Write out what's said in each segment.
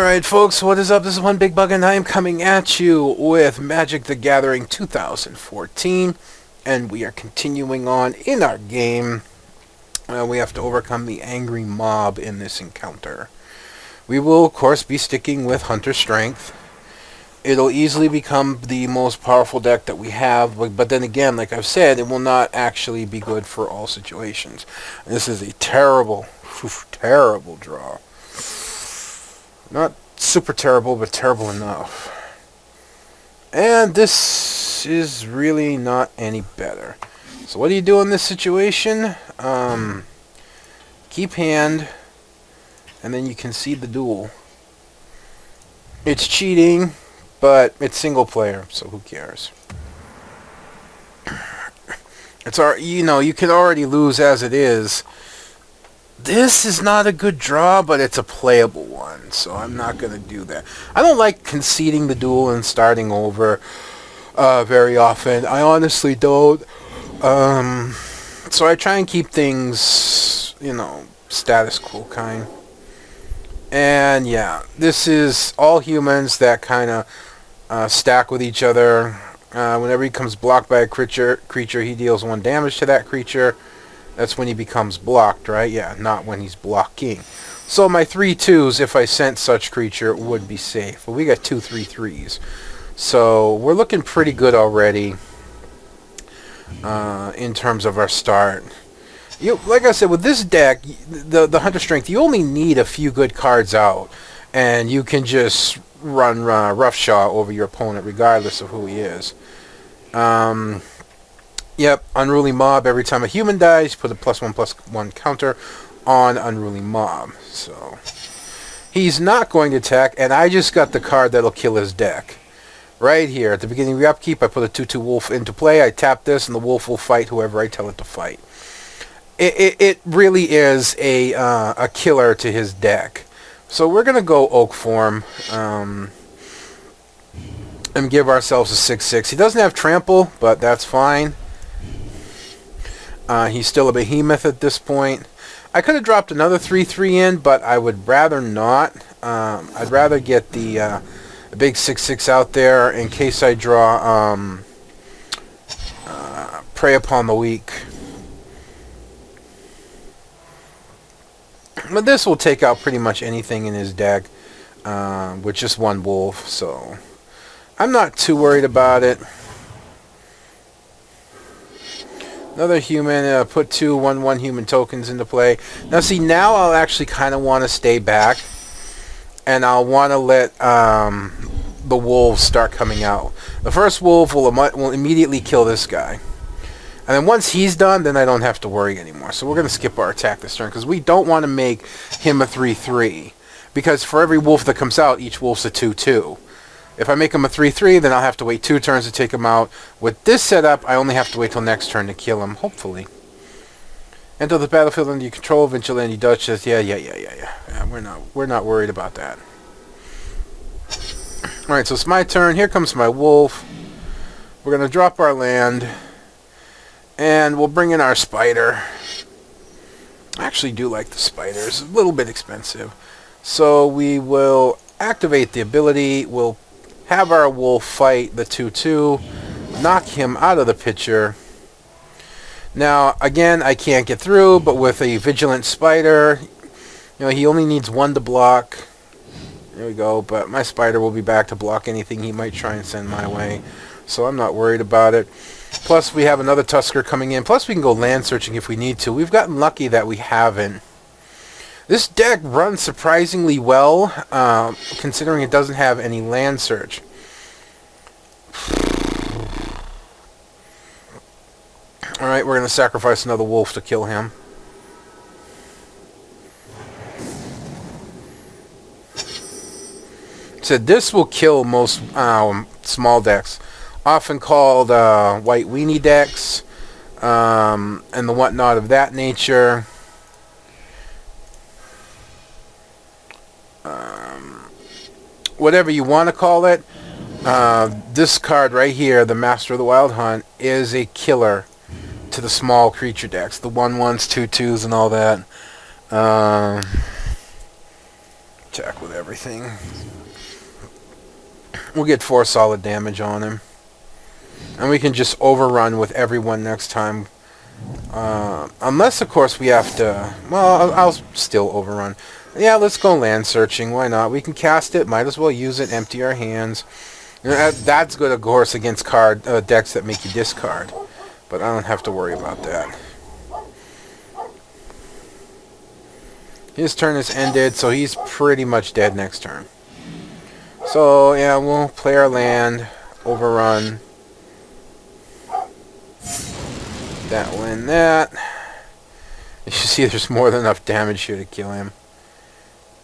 Alright folks, what is up? This is One Big Bug and I am coming at you with Magic the Gathering 2014, and we are continuing on in our game. We have to overcome the angry mob in this encounter. We will of course be sticking with Hunter Strength. It'll easily become the most powerful deck that we have, but then again, like I've said, it will not actually be good for all situations. This is a terrible, terrible draw. Not super terrible, but terrible enough. And this is really not any better. So what do you do in this situation? Keep hand, and then you concede the duel. It's cheating, but it's single player, so who cares? It's you can already lose as it is. This is not a good draw, but it's a playable one, so I'm not going to do that. I don't like conceding the duel and starting over very often. I honestly don't. So I try and keep things, status quo kind. And yeah, this is all humans that kind of stack with each other. Whenever he becomes blocked by a creature, he deals 1 damage to that creature. That's when he becomes blocked, right? Yeah, not when he's blocking. So my 3/2s, if I sent such creature, would be safe. But we got 2 3/3s. So we're looking pretty good already in terms of our start. Like I said, with this deck, the Hunter Strength, you only need a few good cards out. And you can just run roughshod over your opponent regardless of who he is. Yep, Unruly Mob. Every time a human dies, put a +1/+1 counter on Unruly Mob. So he's not going to attack, and I just got the card that'll kill his deck. Right here, at the beginning of the upkeep, I put a 2/2 wolf into play. I tap this, and the wolf will fight whoever I tell it to fight. It really is a killer to his deck. So we're going to go Oak Form and give ourselves a 6/6. He doesn't have Trample, but that's fine. He's still a behemoth at this point. I could have dropped another 3/3 in, but I would rather not. I'd rather get the big 6/6 out there in case I draw Prey Upon the Weak. But this will take out pretty much anything in his deck with just 1 wolf, so I'm not too worried about it. Another human, put 2 1/1 human tokens into play. Now see, now I'll actually kind of want to stay back, and I'll want to let the wolves start coming out. The first wolf will immediately kill this guy. And then once he's done, then I don't have to worry anymore. So we're going to skip our attack this turn, because we don't want to make him a 3/3. Because for every wolf that comes out, each wolf's a 2/2. If I make him a 3/3, then I'll have to wait 2 turns to take him out. With this setup, I only have to wait till next turn to kill him, hopefully. Enter the battlefield under your control, Vigilante Duchess. Yeah, we're not worried about that. Alright, so it's my turn. Here comes my wolf. We're going to drop our land. And we'll bring in our spider. I actually do like the spider. It's a little bit expensive. So we will activate the ability. We'll have our wolf fight the 2/2. Knock him out of the picture. Now, again, I can't get through, but with a vigilant spider, he only needs 1 to block. There we go. But my spider will be back to block anything he might try and send my way. So I'm not worried about it. Plus, we have another Tusker coming in. Plus, we can go land searching if we need to. We've gotten lucky that we haven't. This deck runs surprisingly well, considering it doesn't have any land search. Alright, we're going to sacrifice another wolf to kill him. So this will kill most small decks. Often called white weenie decks, and the whatnot of that nature. Whatever you want to call it, this card right here, the Master of the Wild Hunt, is a killer to the small creature decks, the 1/1s, 2/2s, and all that. attack with everything. We'll get 4 solid damage on him. And we can just overrun with everyone next time. Unless, of course, we have to... Well, I'll still overrun. Yeah, let's go land searching. Why not? We can cast it. Might as well use it. Empty our hands. That's good, of course, against decks that make you discard. But I don't have to worry about that. His turn is ended, so he's pretty much dead next turn. So, yeah, we'll play our land. Overrun. That win that. You should see there's more than enough damage here to kill him.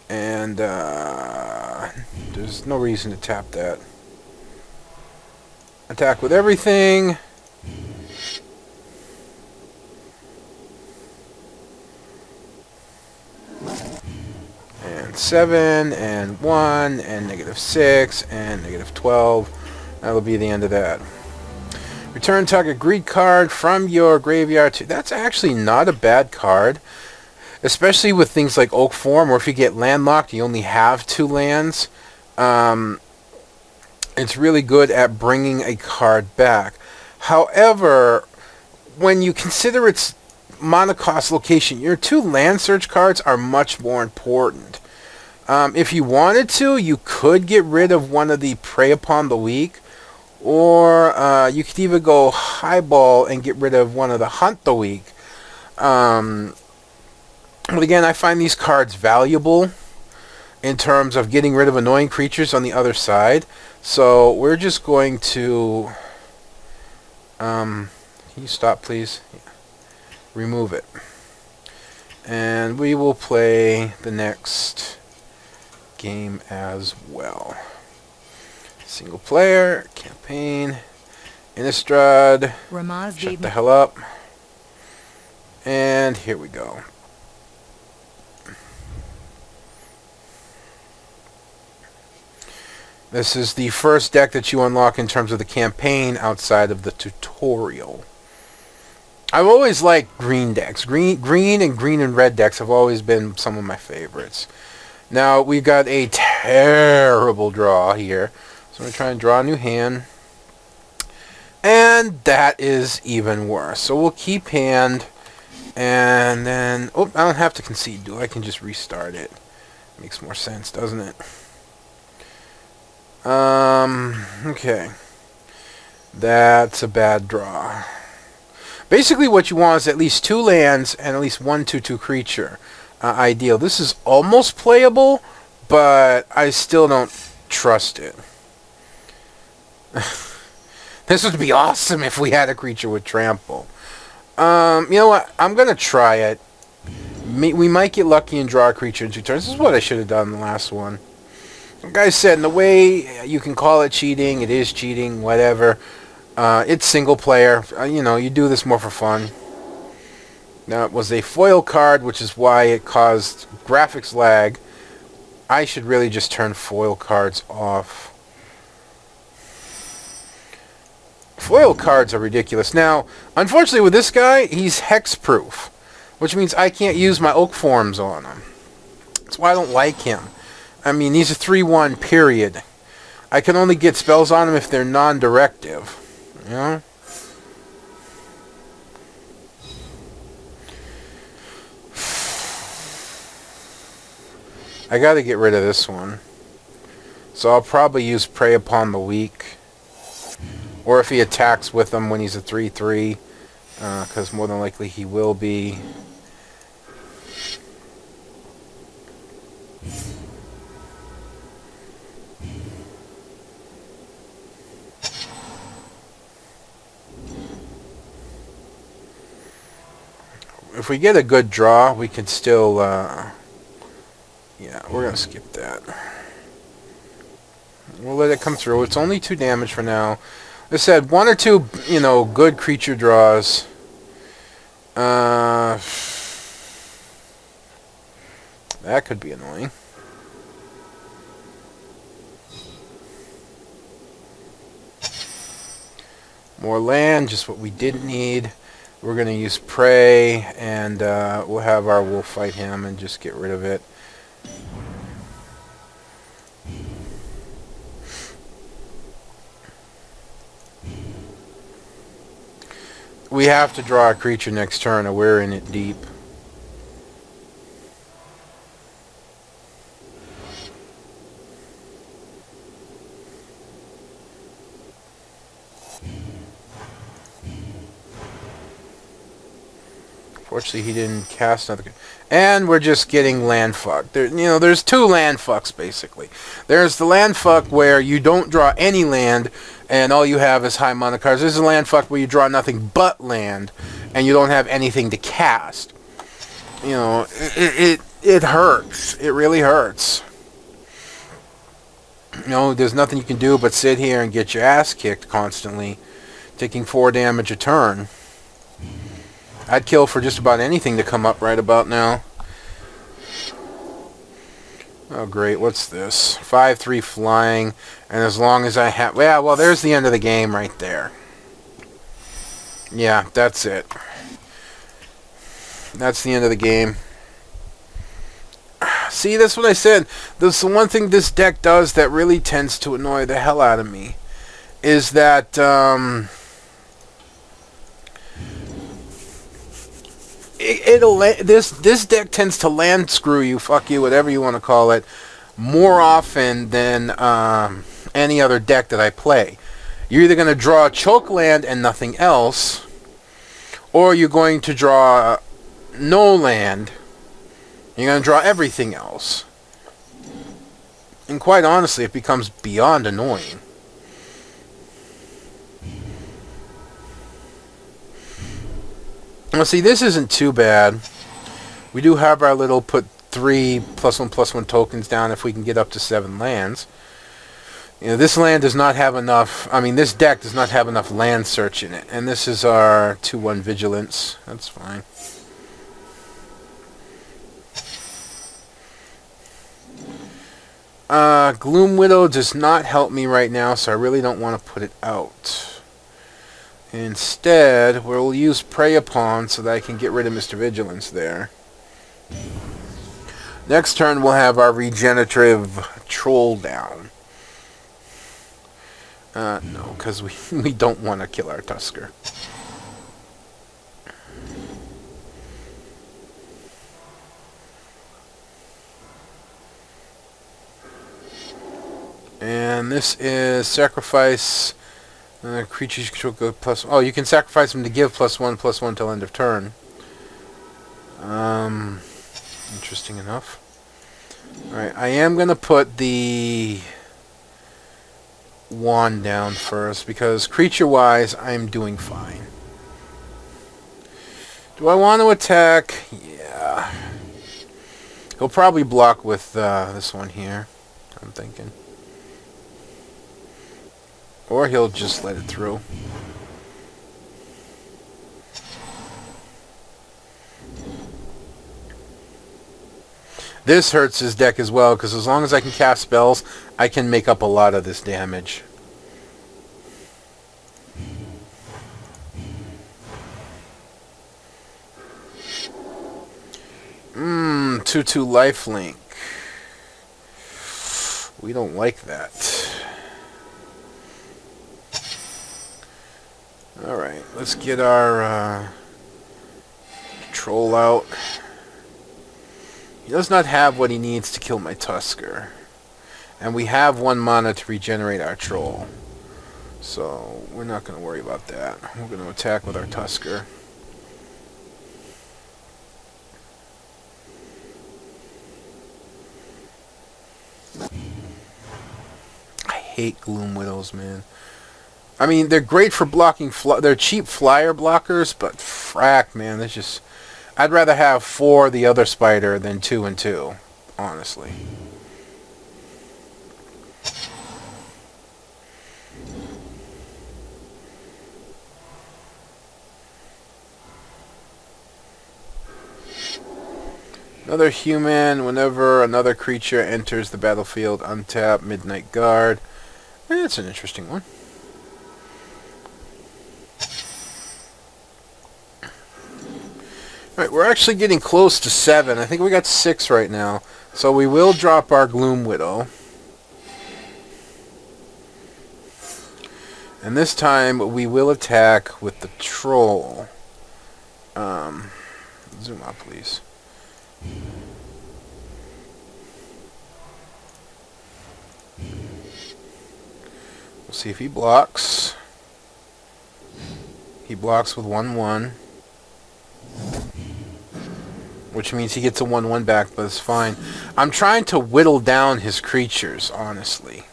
And there's no reason to tap that. Attack with everything. And 7, and 1, and -6, and -12. That'll be the end of that. Return target greed card from your graveyard to... That's actually not a bad card. Especially with things like Oak Form, or if you get landlocked, you only have 2 lands. It's really good at bringing a card back. However, when you consider its monocost location, your 2 land search cards are much more important. If you wanted to, you could get rid of one of the Prey Upon the Weak, or you could even go highball and get rid of one of the Hunt the Weak. But again, I find these cards valuable in terms of getting rid of annoying creatures on the other side. So we're just going to... can you stop, please? Yeah. Remove it. And we will play the next game as well. Single player, campaign, Innistrad, shut the hell up. And here we go. This is the first deck that you unlock in terms of the campaign outside of the tutorial. I've always liked green decks. Green and red decks have always been some of my favorites. Now, we've got a terrible draw here. So I'm going to try and draw a new hand. And that is even worse. So we'll keep hand. And then... Oh, I don't have to concede, do I? I can just restart it. Makes more sense, doesn't it? Okay. That's a bad draw. Basically what you want is at least 2 lands and at least 1 2/2 creature. Ideal. This is almost playable, but I still don't trust it. This would be awesome if we had a creature with trample. You know what? I'm going to try it. We might get lucky and draw a creature in 2 turns. This is what I should have done in the last one. Like I said, in the way you can call it cheating, it is cheating, whatever. It's single player. You know, you do this more for fun. Now, it was a foil card, which is why it caused graphics lag. I should really just turn foil cards off. Foil cards are ridiculous. Now, unfortunately with this guy, he's hexproof, which means I can't use my Oak Forms on him. That's why I don't like him. I mean, he's a 3/1, period. I can only get spells on him if they're non-directive. You know? I gotta get rid of this one. So I'll probably use Prey Upon the Weak. Or if he attacks with him when he's a 3/3. Because more than likely he will be. If we get a good draw, we can still... yeah, we're going to skip that. We'll let it come through. It's only 2 damage for now. I said 1 or 2, you know, good creature draws. That could be annoying. More land, just what we didn't need. We're going to use Prey, and we'll have our wolf fight him and just get rid of it. We have to draw a creature next turn or we're in it deep. Fortunately, he didn't cast another. And we're just getting land fuck. There's two land fucks, basically. There's the land fuck where you don't draw any land, and all you have is high mana cards. There's a land fuck where you draw nothing but land, and you don't have anything to cast. It hurts. It really hurts. There's nothing you can do but sit here and get your ass kicked constantly, taking 4 damage a turn. I'd kill for just about anything to come up right about now. Oh, great. What's this? 5/3 flying. And as long as I have... Yeah, well, there's the end of the game right there. Yeah, that's it. That's the end of the game. See, that's what I said. That's the one thing this deck does that really tends to annoy the hell out of me. Is that... this deck tends to land screw you, fuck you, whatever you want to call it, more often than any other deck that I play. You're either going to draw a choke land and nothing else, or you're going to draw no land. You're going to draw everything else. And quite honestly, it becomes beyond annoying. Well, see, this isn't too bad. We do have our little put 3 +1/+1 tokens down if we can get up to 7 lands. This land does not have enough... I mean, this deck does not have enough land search in it. And this is our 2/1 vigilance. That's fine. Gloom Widow does not help me right now, so I really don't want to put it out. Instead, we'll use Prey Upon so that I can get rid of Mr. Vigilance there. Next turn, we'll have our regenerative Troll down. No, because we don't want to kill our Tusker. And this is sacrifice... creatures you control go plus... Oh, you can sacrifice them to give +1/+1 till end of turn. Interesting enough. Alright, I am going to put the wand down first, because creature-wise, I'm doing fine. Do I want to attack? Yeah. He'll probably block with this one here, I'm thinking. Or he'll just let it through. This hurts his deck as well, because as long as I can cast spells, I can make up a lot of this damage. Mmm, 2/2 lifelink. We don't like that. Alright, let's get our troll out. He does not have what he needs to kill my Tusker. And we have 1 mana to regenerate our troll. So, we're not going to worry about that. We're going to attack with our Tusker. I hate Gloom Widows, man. I mean, they're great for blocking... they're cheap flyer blockers, but frack, man, that's just... I'd rather have 4 the other spider than 2 and 2, honestly. Another human, whenever another creature enters the battlefield, untap Midnight Guard. That's an interesting one. Alright, we're actually getting close to 7. I think we got 6 right now. So we will drop our Gloom Widow. And this time we will attack with the troll. Zoom out, please. We'll see if he blocks. He blocks with 1/1. Which means he gets a 1/1 back, but it's fine. I'm trying to whittle down his creatures, honestly.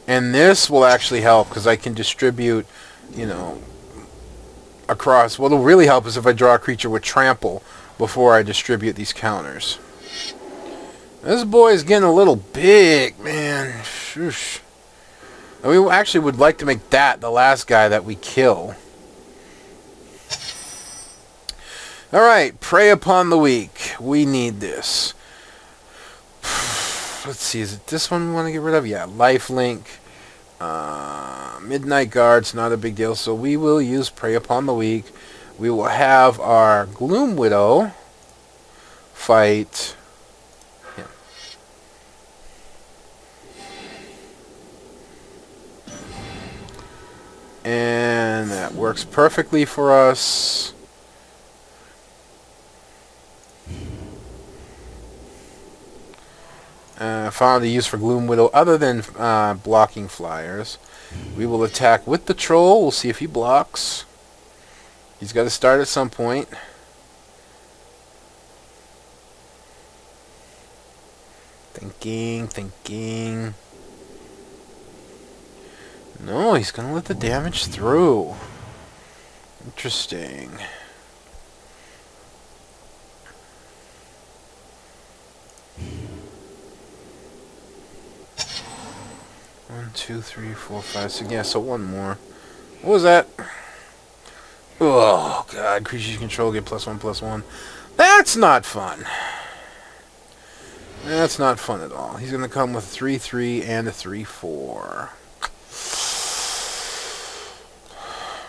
And this will actually help, because I can distribute, you know, across. What'll really help is if I draw a creature with trample before I distribute these counters. This boy is getting a little big, man. Shoosh. And we actually would like to make that the last guy that we kill. Alright, Prey Upon the Weak. We need this. Let's see, is it this one we want to get rid of? Yeah, Lifelink. Midnight Guard's not a big deal, so we will use Prey Upon the Weak. We will have our Gloom Widow fight him. And that works perfectly for us. Found a use for Gloom Widow other than blocking flyers. We will attack with the troll. We'll see if he blocks. He's got to start at some point. Thinking. No, he's going to let the damage through. Interesting. One, two, three, four, five, six. Yeah, so one more. What was that? Oh, God. Creatures you control get +1/+1. That's not fun. That's not fun at all. He's going to come with 3/3 and a 3/4.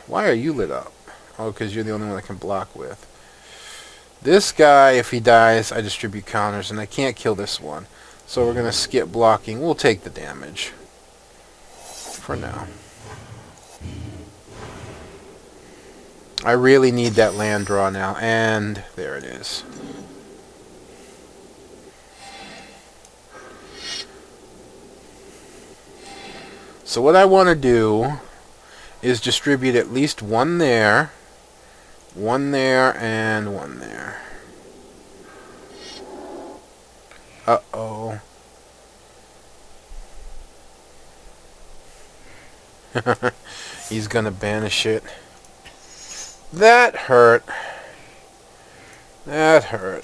Why are you lit up? Oh, because you're the only one I can block with. This guy, if he dies, I distribute counters, and I can't kill this one. So we're going to skip blocking. We'll take the damage. For now. I really need that land draw now, and there it is. So what I want to do is distribute at least one there, and one there. Uh-oh. He's gonna banish it. That hurt. That hurt.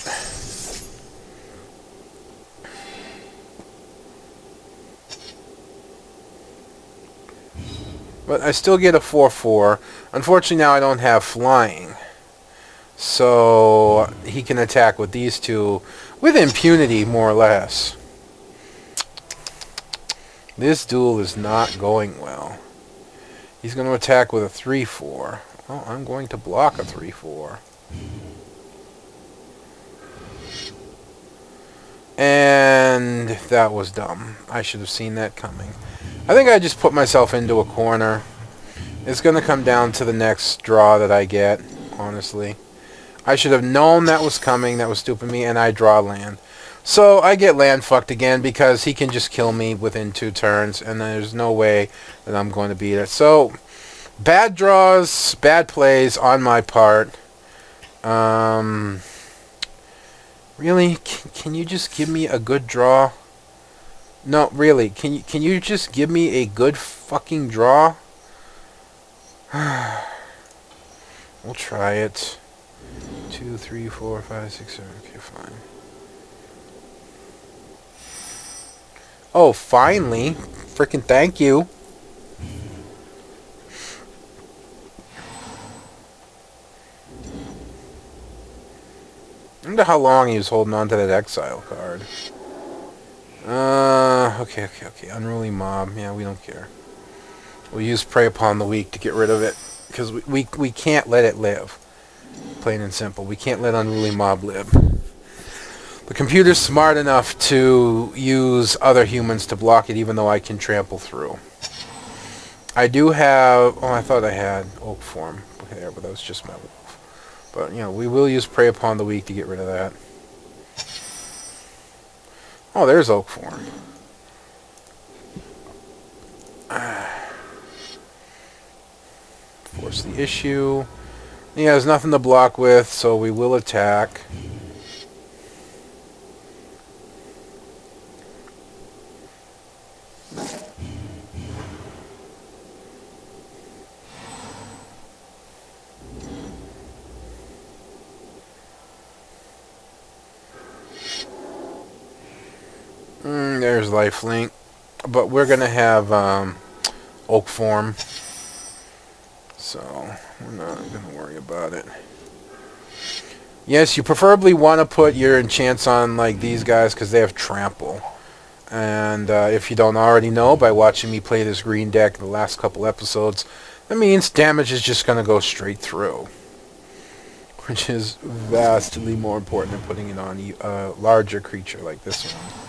But I still get a 4/4. Unfortunately, now I don't have flying. So he can attack with these two with impunity, more or less. This duel is not going well. He's going to attack with a 3/4. Well, I'm going to block a 3/4. And that was dumb. I should have seen that coming. I think I just put myself into a corner. It's going to come down to the next draw that I get, honestly. I should have known that was coming. That was stupid of me, and I draw land. So I get land fucked again because he can just kill me within 2 turns, and there's no way that I'm going to beat it. So, bad draws, bad plays on my part. Really? Can you just give me a good draw? No, really. Can you just give me a good fucking draw? We'll try it. 2, 3, 4, 5, 6, 7. Okay, fine. Oh, finally. Frickin' thank you. I wonder how long he was holding on to that exile card. Okay. Unruly Mob. Yeah, we don't care. We'll use Prey Upon the Weak to get rid of it. Because we can't let it live. Plain and simple. We can't let Unruly Mob live. The computer's smart enough to use other humans to block it, even though I can trample through. I do have... Oh, I thought I had oak form there, but that was just my wolf. But, you know, we will use Prey Upon the Weak to get rid of that. Oh, there's oak form. Force the issue. He has nothing to block with, so we will attack. There's lifelink. But we're going to have oak form. So, we're not going to worry about it. Yes, you preferably want to put your enchants on like these guys because they have trample. And if you don't already know by watching me play this green deck the last couple episodes, that means damage is just going to go straight through. Which is vastly more important than putting it on a larger creature like this one.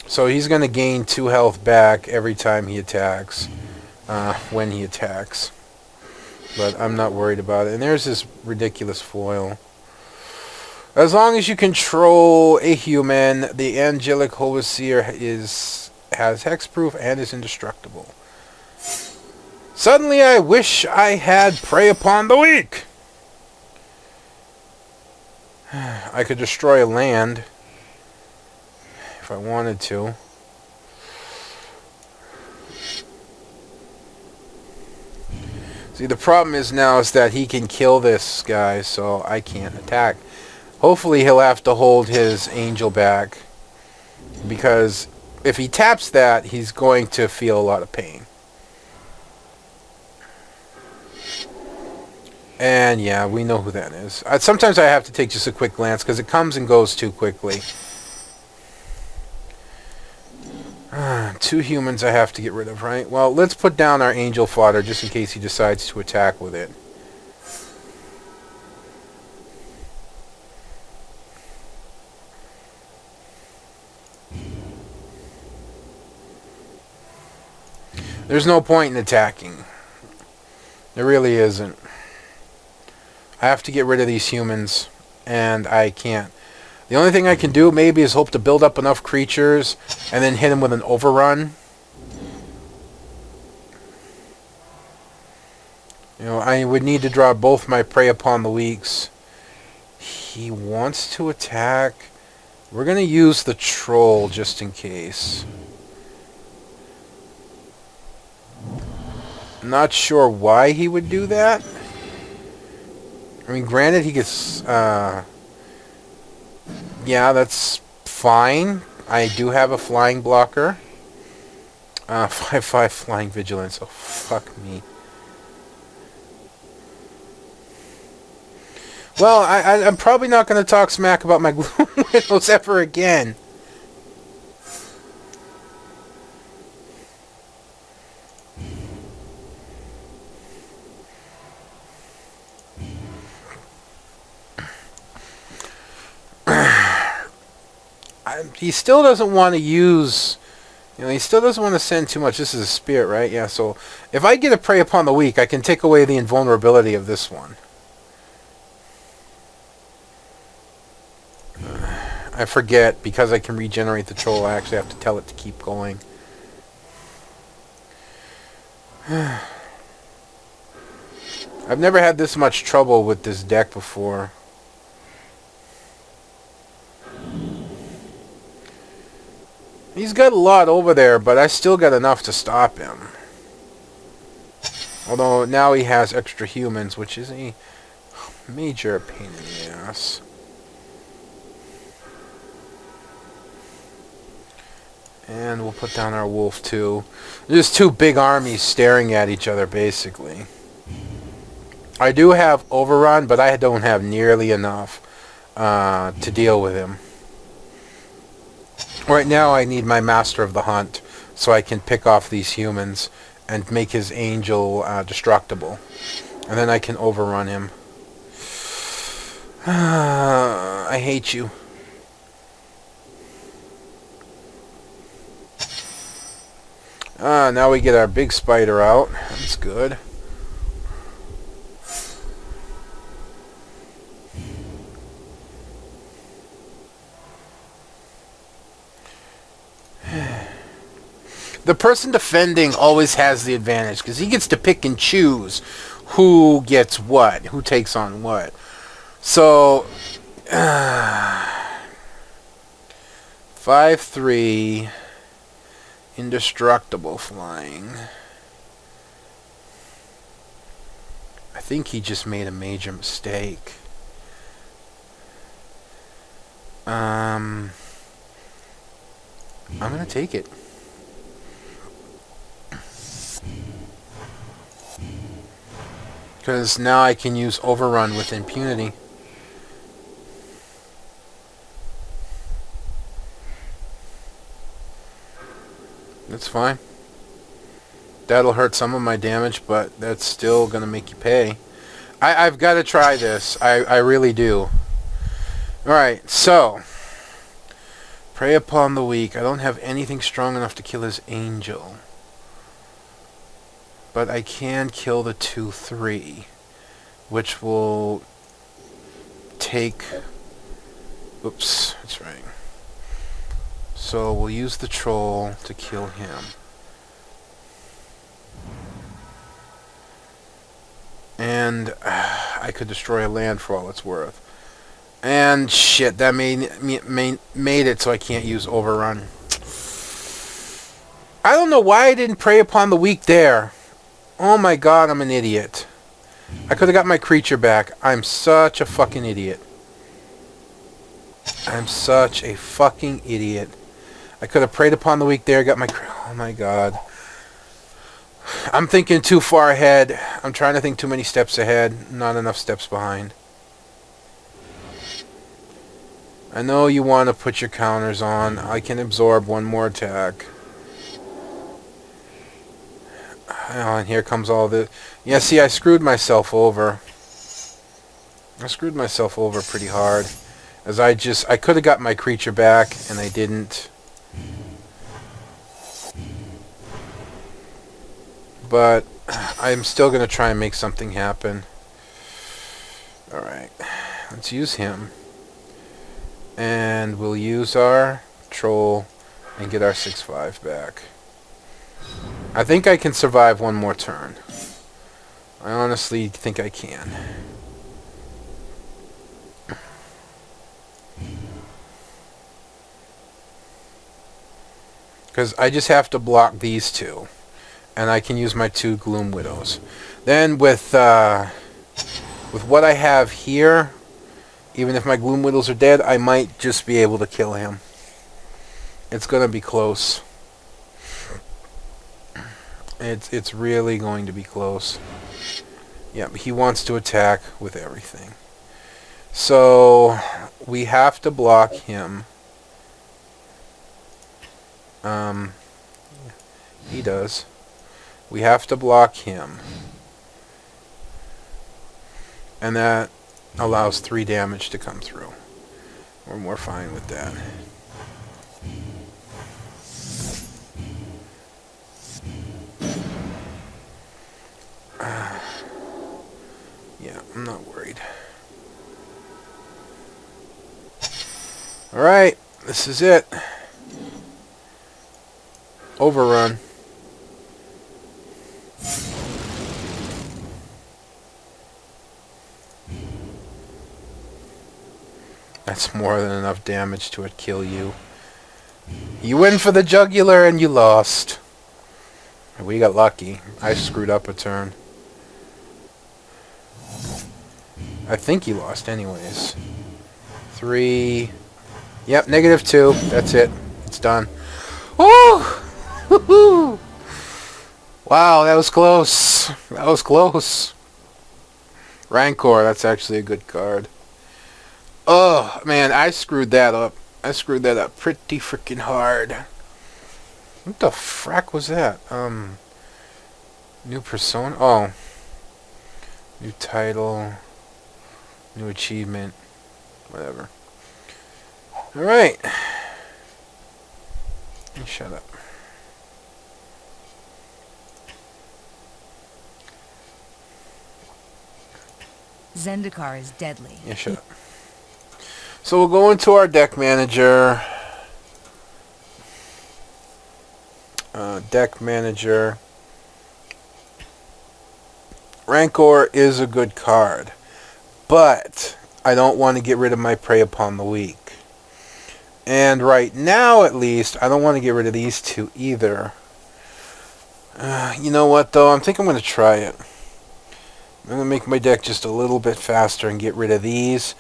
So he's going to gain 2 health back every time he attacks, when he attacks. But I'm not worried about it. And there's this ridiculous foil. As long as you control a human, the Angelic Overseer has hexproof and is indestructible. Suddenly I wish I had Prey Upon the Weak. I could destroy a land if I wanted to. See, the problem is now is that he can kill this guy, so I can't attack. Hopefully he'll have to hold his angel back, because if he taps that, he's going to feel a lot of pain. And yeah, we know who that is. Sometimes I have to take just a quick glance because it comes and goes too quickly. 2 humans I have to get rid of, right? Well, let's put down our angel fodder just in case he decides to attack with it. There's no point in attacking. There really isn't. I have to get rid of these humans, and I can't. The only thing I can do maybe is hope to build up enough creatures and then hit him with an overrun. You know, I would need to draw both my Prey Upon the Weaks. He wants to attack. We're going to use the troll just in case. Not sure why he would do that. I mean, granted, he gets... yeah, that's fine. I do have a flying blocker. 5/5 flying vigilance. Oh, fuck me. Well, I'm probably not going to talk smack about my Gloom Widows ever again. He still doesn't want to use... You know, he still doesn't want to send too much. This is a spirit, right? Yeah, so if I get a Prey Upon the Weak, I can take away the invulnerability of this one. I forget, because I can regenerate the troll, I actually have to tell it to keep going. I've never had this much trouble with this deck before. He's got a lot over there, but I still got enough to stop him. Although now he has extra humans, which is a major pain in the ass. And we'll put down our wolf too. There's 2 big armies staring at each other, basically. I do have overrun, but I don't have nearly enough to deal with him. Right now I need my Master of the Hunt so I can pick off these humans and make his angel destructible. And then I can overrun him. I hate you. Now we get our big spider out. That's good. The person defending always has the advantage because he gets to pick and choose who gets what, who takes on what. So, 5-3, indestructible flying. I think he just made a major mistake. I'm gonna take it. Because now I can use overrun with impunity. That's fine. That'll hurt some of my damage, but that's still going to make you pay. I've got to try this. I really do. Alright, so. Prey upon the weak. I don't have anything strong enough to kill his angel. But I can kill the 2-3. Which will take... Oops, that's right. So we'll use the troll to kill him. And I could destroy a land for all it's worth. And shit, that made it so I can't use overrun. I don't know why I didn't prey upon the weak there. Oh my god, I'm an idiot. I could have got my creature back. I'm such a fucking idiot. I'm such a fucking idiot. I could have preyed upon the weak there, got my... Oh my god. I'm thinking too far ahead. I'm trying to think too many steps ahead. Not enough steps behind. I know you want to put your counters on. I can absorb one more attack. Oh, and here comes all the... Yeah, see, I screwed myself over. I screwed myself over pretty hard. As I could have got my creature back, and I didn't. But I'm still going to try and make something happen. Alright. Let's use him. And we'll use our troll and get our 6-5 back. I think I can survive one more turn. I honestly think I can. Because I just have to block these two. And I can use my 2 Gloom Widows. Then with what I have here, even if my Gloom Widows are dead, I might just be able to kill him. It's going to be close. It's really going to be close. Yeah, he wants to attack with everything. So, we have to block him. He does. We have to block him. And that allows 3 damage to come through. We're fine with that. Yeah, I'm not worried. Alright, this is it. Overrun. That's more than enough damage to kill you. You win for the jugular and you lost. We got lucky. I screwed up a turn. I think he lost anyways. 3. Yep, -2. That's it. It's done. Woo! Woohoo! Wow, that was close. That was close. Rancor, that's actually a good card. Oh, man, I screwed that up. I screwed that up pretty freaking hard. What the frack was that? New persona? Oh. New title. New achievement. Whatever. Alright. Shut up. Zendikar is deadly. Yeah, shut up. So we'll go into our deck manager. Deck manager. Rancor is a good card, but I don't want to get rid of my Prey Upon the Weak. And right now, at least, I don't want to get rid of these two either. You know what, though? I think I'm going to try it. I'm going to make my deck just a little bit faster and get rid of these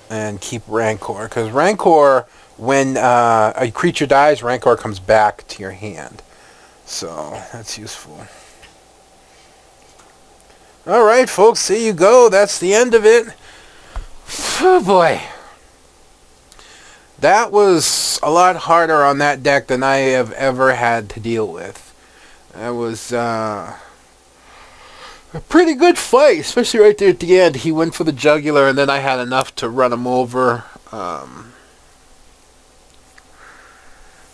and keep Rancor. Because Rancor, when a creature dies, Rancor comes back to your hand. So, that's useful. Alright, folks, there you go. That's the end of it. Oh, boy. That was a lot harder on that deck than I have ever had to deal with. That was a pretty good fight, especially right there at the end. He went for the jugular, and then I had enough to run him over.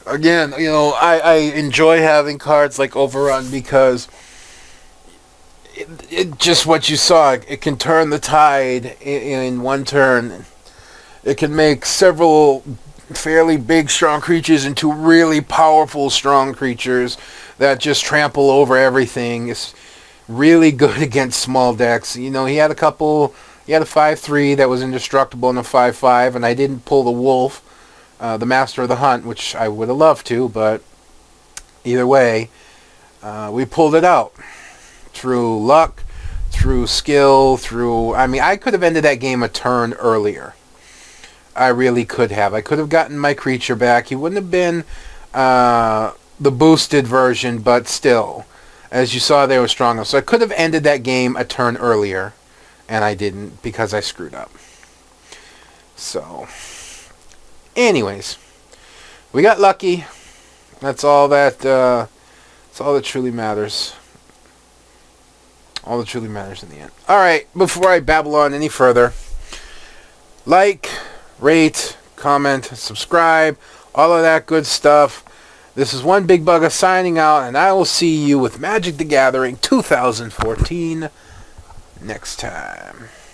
Again, you know, I enjoy having cards like Overrun because it just what you saw. It can turn the tide in one turn. It can make several fairly big, strong creatures into really powerful, strong creatures that just trample over everything. It's really good against small decks. You know, he had a 5/3 that was indestructible and a 5/5, and I didn't pull the Wolf, the Master of the Hunt, which I would have loved to, but either way, we pulled it out. Through luck, through skill, I mean, I could have ended that game a turn earlier. I really could have. I could have gotten my creature back. He wouldn't have been the boosted version, but still, as you saw, they were stronger. So I could have ended that game a turn earlier, and I didn't because I screwed up. So, anyways, we got lucky. That's all that. That's all that truly matters. All that truly matters in the end. All right. Before I babble on any further, like, rate, comment, subscribe, all of that good stuff. This is One Big Bugger signing out, and I will see you with Magic the Gathering 2014 next time.